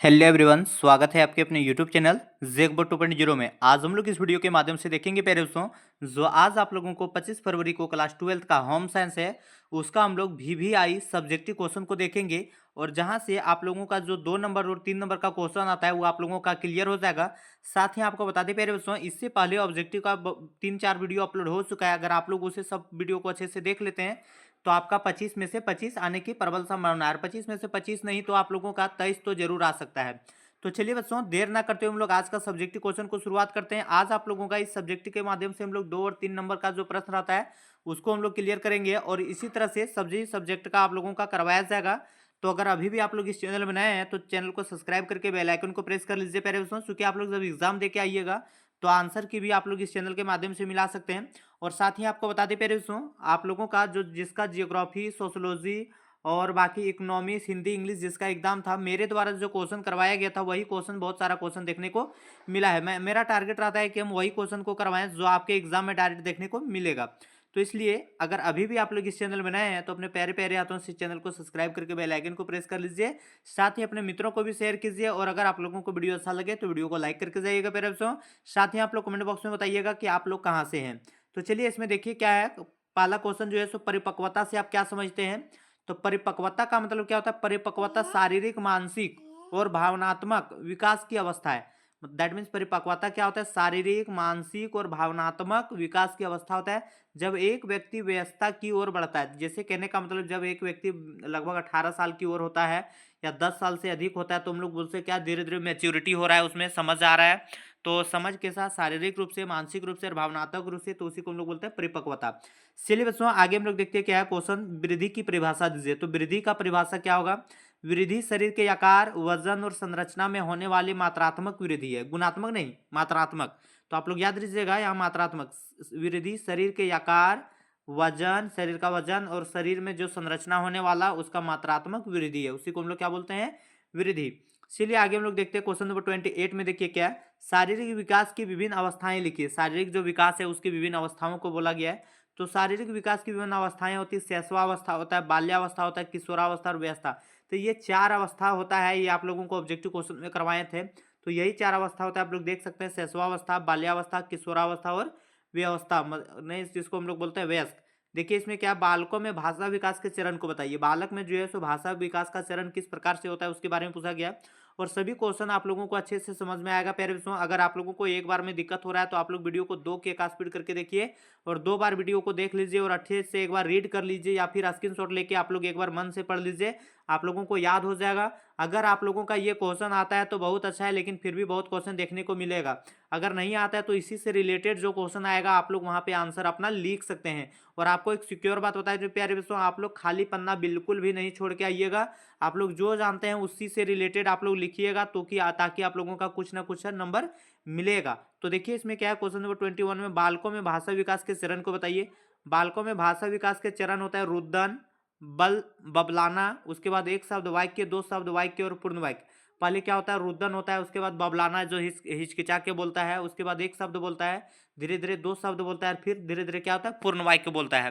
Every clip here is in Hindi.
हेलो एवरीवन, स्वागत है आपके अपने यूट्यूब चैनल जेकबो 2.0 में। आज हम लोग इस वीडियो के माध्यम से देखेंगे प्यारे दोस्तों, जो आज आप लोगों को 25 फरवरी को क्लास 12 का होम साइंस है, उसका हम लोग वीवीआई सब्जेक्टिव क्वेश्चन को देखेंगे। और जहां से आप लोगों का जो 2 नंबर और 3 नंबर का क्वेश्चन आता है वो आप लोगों का क्लियर हो जाएगा। साथ ही आपको बता दें प्यारे दोस्तों, इससे पहले ऑब्जेक्टिव का 3-4 वीडियो अपलोड हो चुका है। अगर आप लोग उसे सब वीडियो को अच्छे से देख लेते हैं तो आपका 25 में से 25 आने की प्रबल संभावना है। 25 में से 25 नहीं तो आप लोगों का 23 तो जरूर आ सकता है। तो चलिए बच्चों, देर ना करते हुए हम लोग आज का सब्जेक्टिव क्वेश्चन को शुरुआत करते हैं। आज आप लोगों का इस सब्जेक्ट के माध्यम से हम लोग 2 और 3 नंबर का जो प्रश्न रहता है उसको हम लोग क्लियर करेंगे, और इसी तरह से सब्जी सब्जेक्ट का आप लोगों का करवाया जाएगा। तो अगर अभी भी आप लोग इस चैनल में नए हैं तो चैनल को सब्सक्राइब करके बेल आइकन को प्रेस कर लीजिए प्यारे दोस्तों, क्योंकि आप लोग जब एग्जाम दे के आइएगा तो आंसर की भी आप लोग इस चैनल के माध्यम से मिला सकते हैं। और साथ ही आपको बता दें प्यारे दोस्तों, आप लोगों का जो जिसका जियोग्राफी, सोशोलॉजी और बाकी इकोनॉमिक्स, हिंदी, इंग्लिश जिसका एग्जाम था, मेरे द्वारा जो क्वेश्चन करवाया गया था वही क्वेश्चन, बहुत सारा क्वेश्चन देखने को मिला है। मेरा टारगेट रहता है कि हम वही क्वेश्चन को करवाएं जो आपके एग्जाम में डायरेक्ट देखने को मिलेगा। तो इसलिए अगर अभी भी आप लोग इस चैनल में नए हैं तो अपने प्यारे प्यारे हाथों से चैनल को सब्सक्राइब करके बेल आइकन को प्रेस कर लीजिए। साथ ही अपने मित्रों को भी शेयर कीजिए, और अगर आप लोगों को वीडियो अच्छा लगे तो वीडियो को लाइक करके जाइएगा प्यारे दोस्तों। साथ ही आप लोग कमेंट बॉक्स में बताइएगा कि आप लोग कहाँ से हैं। तो चलिए इसमें देखिए क्या है। पहला क्वेश्चन जो है सो परिपक्वता से आप क्या समझते हैं। तो परिपक्वता का मतलब क्या होता है। परिपक्वता शारीरिक, मानसिक और भावनात्मक विकास की अवस्था है। दैट मीन्स परिपक्वता क्या होता है। शारीरिक, मानसिक और भावनात्मक विकास की अवस्था होता है जब एक व्यक्ति वयस्कता की ओर बढ़ता है। जैसे कहने का मतलब जब एक व्यक्ति लगभग 18 साल की ओर होता है या 10 साल से अधिक होता है तो हम लोग बोलते हैं क्या, धीरे धीरे मैच्योरिटी हो रहा है, उसमें समझ आ रहा है। तो समझ के साथ शारीरिक रूप से, मानसिक रूप से और भावनात्मक रूप से, तो उसी को हम लोग बोलते हैं परिपक्वता। चलिए बच्चों, आगे हम लोग देखते हैं क्या है क्वेश्चन। वृद्धि की परिभाषा दीजिए। तो वृद्धि का परिभाषा क्या होगा। वृद्धि शरीर के आकार, वजन और संरचना में होने वाली मात्रात्मक वृद्धि है, गुणात्मक नहीं, मात्रात्मक। तो आप लोग याद रखिएगा यहाँ मात्रात्मक। वृद्धि शरीर के आकार, वजन, शरीर का वजन और शरीर में जो संरचना होने वाला उसका मात्रात्मक वृद्धि है, उसी को हम लोग क्या बोलते हैं, वृद्धि। चलिए आगे हम लोग देखते हैं क्वेश्चन नंबर 28 में। देखिए क्या है। शारीरिक विकास की विभिन्न अवस्थाएं लिखिए। शारीरिक जो विकास है उसकी विभिन्न अवस्थाओं को बोला गया है। तो शारीरिक विकास की विभिन्न अवस्थाएं होती है। शैशवावस्था होता है, बाल्यावस्था होता है, किशोरावस्था और व्यवस्था। तो ये 4 अवस्था होता है। ये आप लोगों को ऑब्जेक्टिव क्वेश्चन में करवाए थे। तो यही 4 अवस्था होता है, आप लोग देख सकते हैं। शैशवावस्था, बाल्यावस्था, किशोरावस्था और व्यवस्था, नहीं जिसको हम लोग बोलते हैं वयस्क। देखिए इसमें क्या, बालकों में भाषा विकास के चरण को बताइए। बालक में जो है सो भाषा विकास का चरण किस प्रकार से होता है उसके बारे में पूछा गया। और सभी क्वेश्चन आप लोगों को अच्छे से समझ में आएगा प्यारे बच्चों। अगर आप लोगों को एक बार में दिक्कत हो रहा है तो आप लोग वीडियो को 2 की एक स्पीड करके देखिए, और 2 बार वीडियो को देख लीजिए और अच्छे से एक बार रीड कर लीजिए, या फिर स्क्रीनशॉट लेके आप लोग एक बार मन से पढ़ लीजिए, आप लोगों को याद हो जाएगा। अगर आप लोगों का ये क्वेश्चन आता है तो बहुत अच्छा है, लेकिन फिर भी बहुत क्वेश्चन देखने को मिलेगा। अगर नहीं आता है तो इसी से रिलेटेड जो क्वेश्चन आएगा आप लोग वहां पे आंसर अपना लिख सकते हैं। और आपको एक सिक्योर बात बताए जो प्यारे दोस्तों, आप लोग खाली पन्ना बिल्कुल भी नहीं छोड़ के आइएगा। आप लोग जो जानते हैं उसी से रिलेटेड आप लोग लिखिएगा, तो कि ताकि आप लोगों का कुछ ना कुछ नंबर मिलेगा। तो देखिए इसमें क्या है, क्वेश्चन नंबर 21 में, बालकों में भाषा विकास के चरण को बताइए। बालकों में भाषा विकास के चरण होता है रुदन, बल, बबलाना, उसके बाद एक शब्द वाक्य, 2 शब्द वाक्य और पूर्ण वाक्य। पहले क्या होता है, रुदन होता है, उसके बाद बबलाना जो हिचकिचा के बोलता है, उसके बाद एक शब्द बोलता है, धीरे धीरे 2 शब्द बोलता है, फिर धीरे धीरे क्या होता है, पूर्ण वाक्य बोलता है।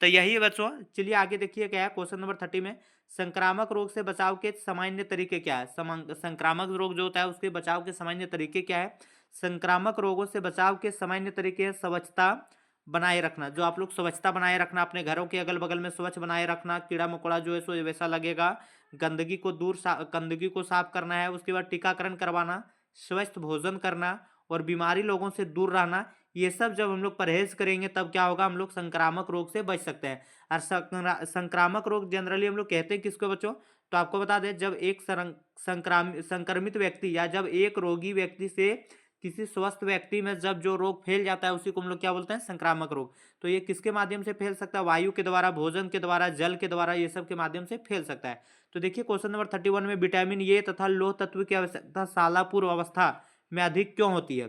तो यही है बच्चों। चलिए आगे देखिए क्या है क्वेश्चन नंबर 30 में, संक्रामक रोग से बचाव के सामान्य तरीके क्या है। संक्रामक रोग जो होता है उसके बचाव के सामान्य तरीके क्या है। संक्रामक रोगों से बचाव के सामान्य तरीके हैं स्वच्छता बनाए रखना। जो आप लोग स्वच्छता बनाए रखना, अपने घरों के अगल बगल में स्वच्छ बनाए रखना, कीड़ा मकोड़ा जो है सो वैसा लगेगा, गंदगी को गंदगी को साफ करना है, उसके बाद टीकाकरण करवाना, स्वस्थ भोजन करना और बीमारी लोगों से दूर रहना। ये सब जब हम लोग परहेज करेंगे तब क्या होगा, हम लोग संक्रामक रोग से बच सकते हैं। और संक्रामक रोग जनरली हम लोग कहते हैं किसको बच्चों। तो आपको बता दें, जब एक संक्रमित व्यक्ति या जब एक रोगी व्यक्ति से किसी स्वस्थ व्यक्ति में जब जो रोग फैल जाता है उसी को हम लोग क्या बोलते हैं, संक्रामक रोग। तो ये किसके माध्यम से फैल सकता है, वायु के द्वारा, भोजन के द्वारा, जल के द्वारा, ये सब के माध्यम से फैल सकता है। तो देखिए क्वेश्चन नंबर 31 में, विटामिन ए तथा लौह तत्व की आवश्यकता शालापूर्व अवस्था में अधिक क्यों होती है।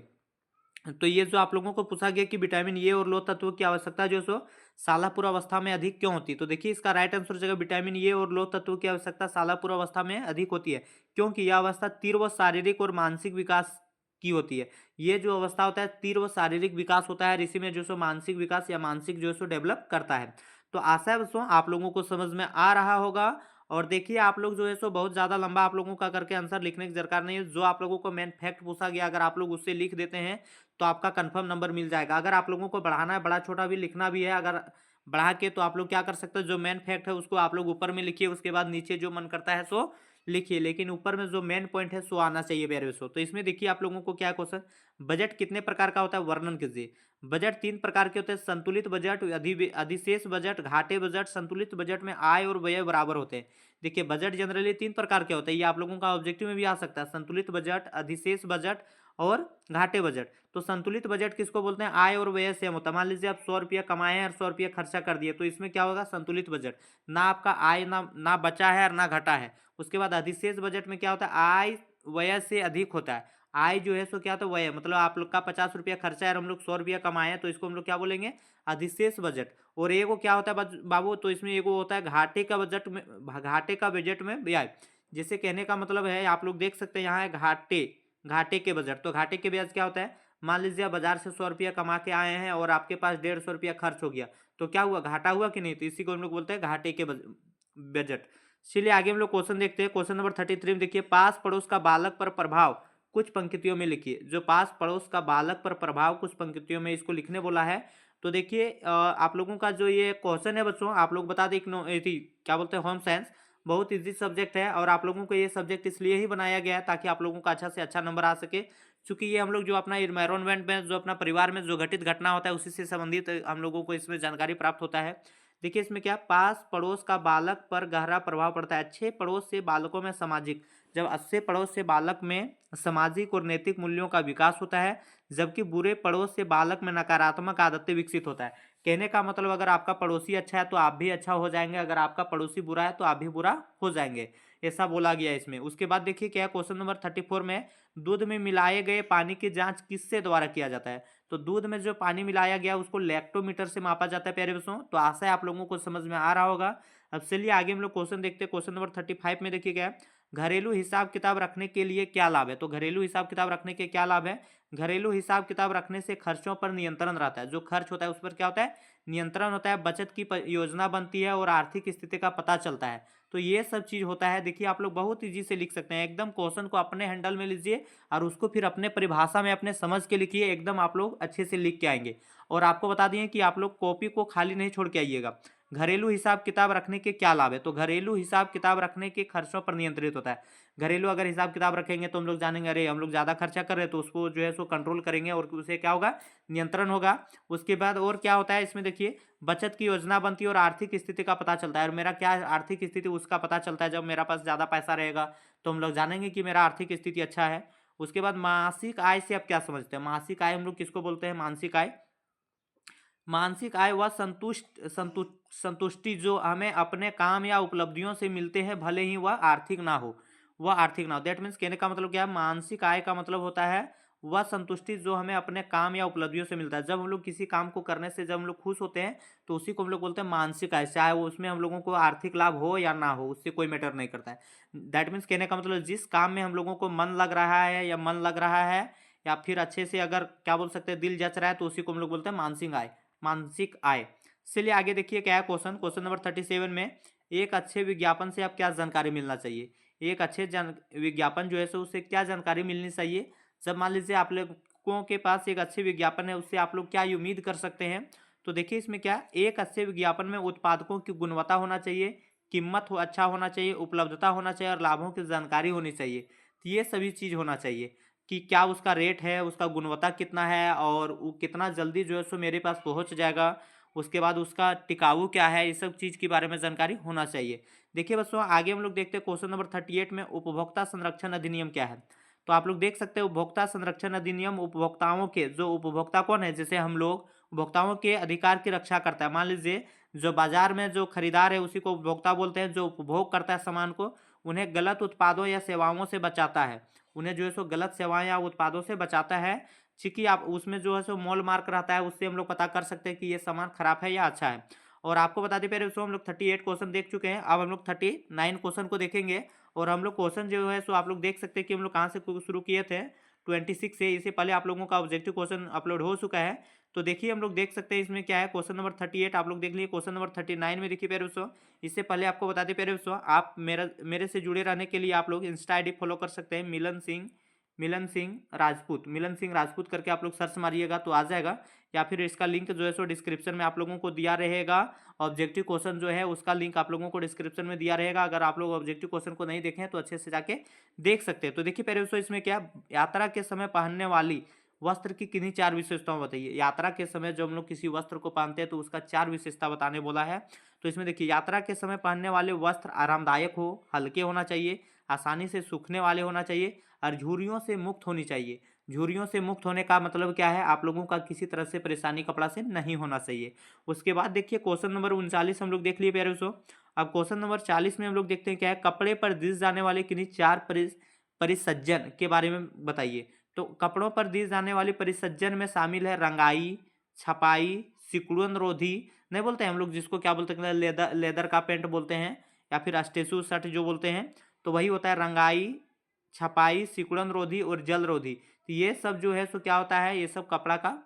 तो ये जो आप लोगों को पूछा गया कि विटामिन ए और लौह तत्व की आवश्यकता जो सो शालापूर्व अवस्था में अधिक क्यों होती है। तो देखिए इसका राइट आंसर हो जाएगा, विटामिन ए और लौह तत्व की आवश्यकता शालापूर्व अवस्था में अधिक होती है, क्योंकि यह अवस्था तीव्र शारीरिक और मानसिक विकास की होती है। ये जो अवस्था होता है तीव्र शारीरिक विकास होता है, और इसी में जो सो मानसिक विकास या मानसिक जो सो डेवलप करता है। तो आशा है दोस्तों आप लोगों को समझ में आ रहा होगा। और देखिए आप लोग जो है सो बहुत ज़्यादा लंबा आप लोगों का करके आंसर लिखने की दरकार नहीं है। जो आप लोगों को मेन फैक्ट पूछा गया अगर आप लोग उससे लिख देते हैं तो आपका कंफर्म नंबर मिल जाएगा। अगर आप लोगों को बढ़ाना है, बड़ा छोटा भी लिखना भी है, अगर बढ़ा के, तो आप लोग क्या कर सकते हो, जो मेन फैक्ट है उसको आप लोग ऊपर में लिखिए, उसके बाद नीचे जो मन करता है सो लिखिए, लेकिन ऊपर में जो मेन पॉइंट है सो आना चाहिए प्यारे बच्चों। तो इसमें देखिए आप लोगों को क्या क्वेश्चन, बजट कितने प्रकार का होता है वर्णन कीजिए। बजट 3 प्रकार के होते हैं, संतुलित बजट, अधिशेष बजट, घाटे बजट। संतुलित बजट में आय और व्यय बराबर होते हैं। देखिए बजट जनरली 3 प्रकार के होते हैं, ये आप लोगों का ऑब्जेक्टिव में भी आ सकता है, संतुलित बजट, अधिशेष बजट और घाटे बजट। तो संतुलित बजट किसको बोलते हैं, आय और व्यय सेम होता है। मान लीजिए आप 100 रुपया कमाए हैं और 100 रुपया खर्चा कर दिए, तो इसमें क्या होगा, संतुलित बजट, ना आपका आय ना ना बचा है और ना घटा है। उसके बाद अधिशेष बजट में क्या होता है, आय व्यय से अधिक होता है। आय जो है सो क्या होता है, व्यय, मतलब आप लोग का 50 रुपया खर्चा है और हम लोग 100 रुपया कमाए हैं, तो इसको हम लोग क्या बोलेंगे, अधिशेष बजट। और एगो क्या होता है बाबू, तो इसमें एगो होता है घाटे का बजट में, घाटे का बजट में ब्याज। जैसे कहने का मतलब है, आप लोग देख सकते हैं यहाँ है घाटे, घाटे के बजट। तो घाटे के ब्याज क्या होता है, मान लीजिए आप बाजार से 100 रुपया कमा के आए हैं और आपके पास 150 रुपया खर्च हो गया, तो क्या हुआ, घाटा हुआ कि नहीं, तो इसी को हम लोग बोलते हैं घाटे के बजट। चलिए आगे हम लोग क्वेश्चन देखते हैं। क्वेश्चन नंबर 33 में देखिए, पास पड़ोस का बालक पर प्रभाव कुछ पंक्तियों में लिखिए। जो पास पड़ोस का बालक पर प्रभाव कुछ पंक्तियों में, इसको लिखने बोला है। तो देखिए आप लोगों का जो ये क्वेश्चन है बच्चों, आप लोग बता दें क्या बोलते हैं, होम साइंस बहुत इजी सब्जेक्ट है, और आप लोगों को ये सब्जेक्ट इसलिए ही बनाया गया है ताकि आप लोगों का अच्छा से अच्छा नंबर आ सके। चूंकि ये हम लोग जो अपना इन्वायरमेंट में, जो अपना परिवार में जो घटित घटना होता है, उसी से संबंधित हम लोगों को इसमें जानकारी प्राप्त होता है। देखिए इसमें क्या, पास पड़ोस का बालक पर गहरा प्रभाव पड़ता है। अच्छे पड़ोस से बालकों में सामाजिक, जब अच्छे पड़ोस से बालक में सामाजिक और नैतिक मूल्यों का विकास होता है, जबकि बुरे पड़ोस से बालक में नकारात्मक आदतें विकसित होता है। कहने का मतलब, अगर आपका पड़ोसी अच्छा है तो आप भी अच्छा हो जाएंगे, अगर आपका पड़ोसी बुरा है तो आप भी बुरा हो जाएंगे, ऐसा बोला गया है इसमें। उसके बाद देखिए क्या, क्वेश्चन नंबर 34 में, दूध में मिलाए गए पानी की जांच किससे द्वारा किया जाता है। तो दूध में जो पानी मिलाया गया उसको लैक्टोमीटर से मापा जाता है प्यारे बच्चों। तो आशा है आप लोगों को समझ में आ रहा होगा। अब चलिए आगे हम लोग क्वेश्चन देखते हैं। क्वेश्चन नंबर 35 में देखिए क्या है, घरेलू हिसाब किताब रखने के लिए क्या लाभ है। तो घरेलू हिसाब किताब रखने के क्या लाभ है, घरेलू हिसाब किताब रखने से खर्चों पर नियंत्रण रहता है। जो खर्च होता है उस पर क्या होता है, नियंत्रण होता है, बचत की योजना बनती है और आर्थिक स्थिति का पता चलता है। तो ये सब चीज होता है। देखिए आप लोग बहुत इजी से लिख सकते हैं, एकदम क्वेश्चन को अपने हैंडल में लीजिए और उसको फिर अपने परिभाषा में अपने समझ के लिखिए, एकदम आप लोग अच्छे से लिख के आएंगे। और आपको बता दिए कि आप लोग कॉपी को खाली नहीं छोड़ के आइएगा। घरेलू हिसाब किताब रखने के क्या लाभ है, तो घरेलू हिसाब किताब रखने के खर्चों पर नियंत्रित होता है। घरेलू अगर हिसाब किताब रखेंगे तो हम लोग जानेंगे, अरे हम लोग ज़्यादा खर्चा कर रहे हैं, तो उसको जो है सो कंट्रोल करेंगे और उसे क्या होगा, नियंत्रण होगा। उसके बाद और क्या होता है इसमें देखिए, बचत की योजना बनती है और आर्थिक स्थिति का पता चलता है। और मेरा क्या आर्थिक स्थिति उसका पता चलता है जब मेरा पास ज़्यादा पैसा रहेगा, तो हम लोग जानेंगे कि मेरा आर्थिक स्थिति अच्छा है। उसके बाद मासिक आय से आप क्या समझते हैं, मासिक आय हम लोग किसको बोलते हैं, मानसिक आय। मानसिक आय वह संतुष्टि जो हमें अपने काम या उपलब्धियों से मिलते हैं, भले ही वह आर्थिक ना हो, वह आर्थिक ना हो। दैट मीन्स कहने का मतलब क्या है, मानसिक आय का मतलब होता है वह संतुष्टि जो हमें अपने काम या उपलब्धियों से मिलता है। जब हम लोग किसी काम को करने से जब हम लोग खुश होते हैं, तो उसी को हम लोग बोलते हैं मानसिक आय, चाहे वो उसमें हम लोगों को आर्थिक लाभ हो या ना हो, उससे कोई मैटर नहीं करता है। दैट मीन्स कहने का मतलब, जिस काम में हम लोगों को मन लग रहा है या मन लग रहा है, या फिर अच्छे से अगर क्या बोल सकते हैं, दिल जच रहा है, तो उसी को हम लोग बोलते हैं मानसिक आय, मानसिक आय। चलिए आगे देखिए क्या है क्वेश्चन, क्वेश्चन नंबर 37 में, एक अच्छे विज्ञापन से आप क्या जानकारी मिलना चाहिए। एक अच्छे विज्ञापन जो है सो उससे क्या जानकारी मिलनी चाहिए। जब मान लीजिए आप लोगों के पास एक अच्छे विज्ञापन है, उससे आप लोग क्या उम्मीद कर सकते हैं। तो देखिए इसमें क्या, एक अच्छे विज्ञापन में उत्पादकों की गुणवत्ता होना चाहिए, कीमत अच्छा होना चाहिए, उपलब्धता होना चाहिए और लाभों की जानकारी होनी चाहिए। तो ये सभी चीज़ होना चाहिए कि क्या उसका रेट है, उसका गुणवत्ता कितना है, और वो कितना जल्दी जो है सो मेरे पास पहुंच जाएगा। उसके बाद उसका टिकाऊ क्या है, इस सब चीज़ के बारे में जानकारी होना चाहिए। देखिए बच्चों आगे हम लोग देखते हैं क्वेश्चन नंबर 38 में, उपभोक्ता संरक्षण अधिनियम क्या है। तो आप लोग देख सकते हैं, उपभोक्ता संरक्षण अधिनियम उपभोक्ताओं के, जो उपभोक्ता कौन है, जैसे हम लोग, उपभोक्ताओं के अधिकार की रक्षा करता है। मान लीजिए जो बाजार में जो खरीदार है उसी को उपभोक्ता बोलते हैं। जो उपभोग करता है सामान को, उन्हें गलत उत्पादों या सेवाओं से बचाता है, उन्हें जो है सो गलत सेवाएं या उत्पादों से बचाता है। चूंकि आप उसमें जो है सो मॉल मार्क रहता है, उससे हम लोग पता कर सकते हैं कि ये सामान खराब है या अच्छा है। और आपको बता दें पहले उसको, हम लोग 38 क्वेश्चन देख चुके हैं, अब हम लोग 39 क्वेश्चन को देखेंगे। और हम लोग क्वेश्चन जो है सो आप लोग देख सकते हैं कि हम लोग कहाँ से शुरू किए थे। 26 है, इससे पहले आप लोगों का ऑब्जेक्टिव क्वेश्चन अपलोड हो चुका है। तो देखिए हम लोग देख सकते हैं इसमें क्या है, क्वेश्चन नंबर 38 आप लोग देख लीजिए। क्वेश्चन नंबर 39 में देखिए प्यारे दोस्तों, इससे पहले आपको बता दें प्यारे दोस्तों, आप मेरे से जुड़े रहने के लिए आप लोग इंस्टा आईडी फॉलो कर सकते हैं, मिलन सिंह राजपूत करके आप लोग सर्च मारिएगा तो आ जाएगा, या फिर इसका लिंक जो है सो डिस्क्रिप्शन में आप लोगों को दिया रहेगा। ऑब्जेक्टिव क्वेश्चन जो है उसका लिंक आप लोगों को डिस्क्रिप्शन में दिया रहेगा। अगर आप लोग ऑब्जेक्टिव क्वेश्चन को नहीं देखें तो अच्छे से जाके देख सकते हैं। तो देखिए प्यारे दोस्तों, इसमें क्या, यात्रा के समय पहनने वाली वस्त्र की किन्हीं 4 विशेषताओं बताइए। यात्रा के समय जब हम लोग किसी वस्त्र को पहनते हैं तो उसका 4 विशेषता बताने बोला है। तो इसमें देखिए, यात्रा के समय पहनने वाले वस्त्र आरामदायक हो, हल्के होना चाहिए, आसानी से सूखने वाले होना चाहिए और झुर्रियों से मुक्त होनी चाहिए। झुर्रियों से मुक्त होने का मतलब क्या है, आप लोगों का किसी तरह से परेशानी कपड़ा से नहीं होना चाहिए। उसके बाद देखिए क्वेश्चन नंबर 39 हम लोग देख लिए प्यारे दोस्तों। अब क्वेश्चन नंबर 40 में हम लोग देखते हैं क्या है, कपड़े पर दिस जाने वाले किन्हीं 4 परिसज्जन के बारे में बताइए। तो कपड़ों पर दी जाने वाली परिसज्जन में शामिल है रंगाई, छपाई, सिकुड़न रोधी, नहीं बोलते हैं हम लोग जिसको क्या बोलते हैं, लेदर का पेंट बोलते हैं, या फिर अस्टेसु शर्ट जो बोलते हैं, तो वही होता है रंगाई, छपाई, सिकुड़न रोधी और जल रोधी। तो ये सब जो है सो क्या होता है, ये सब कपड़ा का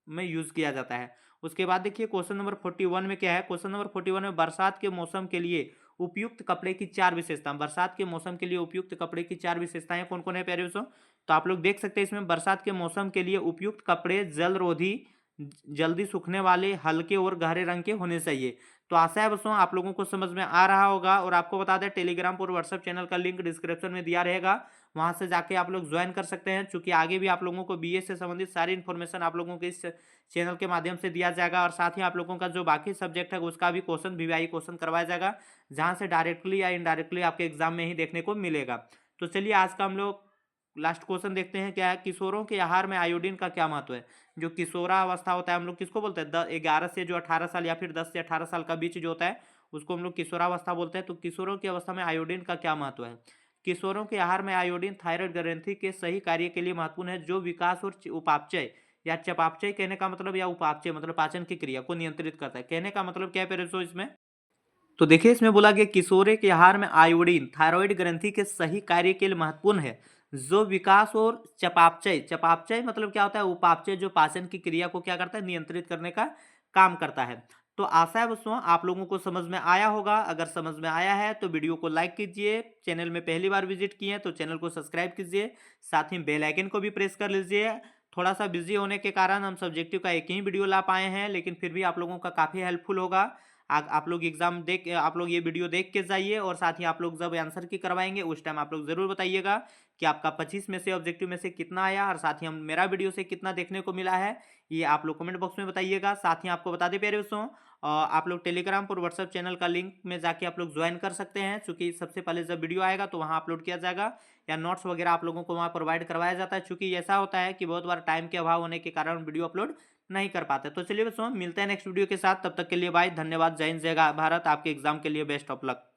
में यूज किया जाता है। उसके बाद देखिए क्वेश्चन नंबर 41 में क्या है, क्वेश्चन नंबर 41 में बरसात के मौसम के लिए उपयुक्त कपड़े की 4 विशेषताएं। बरसात के मौसम के लिए उपयुक्त कपड़े की 4 विशेषताएं कौन कौन है प्यारे दोस्तों, तो आप लोग देख सकते हैं इसमें, बरसात के मौसम के लिए उपयुक्त कपड़े जल रोधी, जल्दी सूखने वाले, हल्के और गहरे रंग के होने चाहिए। तो आशा है दोस्तों आप लोगों को समझ में आ रहा होगा। और आपको बता दें, टेलीग्राम और व्हाट्सएप चैनल का लिंक डिस्क्रिप्शन में दिया रहेगा, वहां से जाके आप लोग ज्वाइन कर सकते हैं। चूंकि आगे भी आप लोगों को बीए से संबंधित सारी इन्फॉर्मेशन आप लोगों के इस चैनल के माध्यम से दिया जाएगा, और साथ ही आप लोगों का जो बाकी सब्जेक्ट है उसका भी क्वेश्चन वीवीआई क्वेश्चन करवाया जाएगा, जहां से डायरेक्टली या इनडायरेक्टली आपके एग्जाम में ही देखने को मिलेगा। तो चलिए आज का हम लोग लास्ट क्वेश्चन देखते हैं क्या है, किशोरों के आहार में आयोडीन का क्या महत्व है। जो किशोरावस्था होता है हम लोग किसको बोलते हैं, 11 से जो 18 साल या फिर 10 से 18 साल का बीच जो होता है उसको हम लोग किशोरावस्था बोलते हैं। तो किशोरों की अवस्था में आयोडीन का क्या महत्व है। किशोरों के आहार में आयोडीन थायराइड ग्रंथि के सही कार्य के लिए महत्वपूर्ण है, जो विकास और उपापचय या चयापचय, कहने का मतलब, या उपापचय मतलब पाचन की क्रिया को नियंत्रित करता है। कहने का मतलब क्या है पेरेंट्स इसमें, तो देखिए इसमें बोला गया किशोरे के आहार में आयोडीन थायराइड ग्रंथि के सही कार्य के लिए महत्वपूर्ण है, जो विकास और चयापचय, चयापचय मतलब क्या होता है, उपापचय जो पाचन की क्रिया को क्या करता है, नियंत्रित करने का काम करता है। तो आशा है दोस्तों आप लोगों को समझ में आया होगा। अगर समझ में आया है तो वीडियो को लाइक कीजिए, चैनल में पहली बार विजिट किए हैं तो चैनल को सब्सक्राइब कीजिए, साथ ही बेल आइकन को भी प्रेस कर लीजिए। थोड़ा सा बिजी होने के कारण हम सब्जेक्टिव का एक ही वीडियो ला पाए हैं, लेकिन फिर भी आप लोगों का काफ़ी हेल्पफुल होगा। आप लोग एग्जाम देख, आप लोग ये वीडियो देख के जाइए, और साथ ही आप लोग जब आंसर की करवाएंगे उस टाइम आप लोग जरूर बताइएगा कि आपका 25 में से ऑब्जेक्टिव में से कितना आया, और साथ ही हम मेरा वीडियो से कितना देखने को मिला है, ये आप लोग कमेंट बॉक्स में बताइएगा। साथ ही आपको बता दें प्यारे दोस्तों, आप लोग टेलीग्राम और व्हाट्सएप चैनल का लिंक में जाके आप लोग ज्वाइन कर सकते हैं, क्योंकि सबसे पहले जब वीडियो आएगा तो वहाँ अपलोड किया जाएगा, या नोट्स वगैरह आप लोगों को वहाँ प्रोवाइड करवाया जाता है। चूंकि ऐसा होता है कि बहुत बार टाइम के अभाव होने के कारण वीडियो अपलोड नहीं कर पाते। तो चलिए दोस्तों मिलते हैं नेक्स्ट वीडियो के साथ, तब तक के लिए बाय, धन्यवाद, जय हिंद, जय भारत। आपके एग्जाम के लिए बेस्ट ऑफ लक।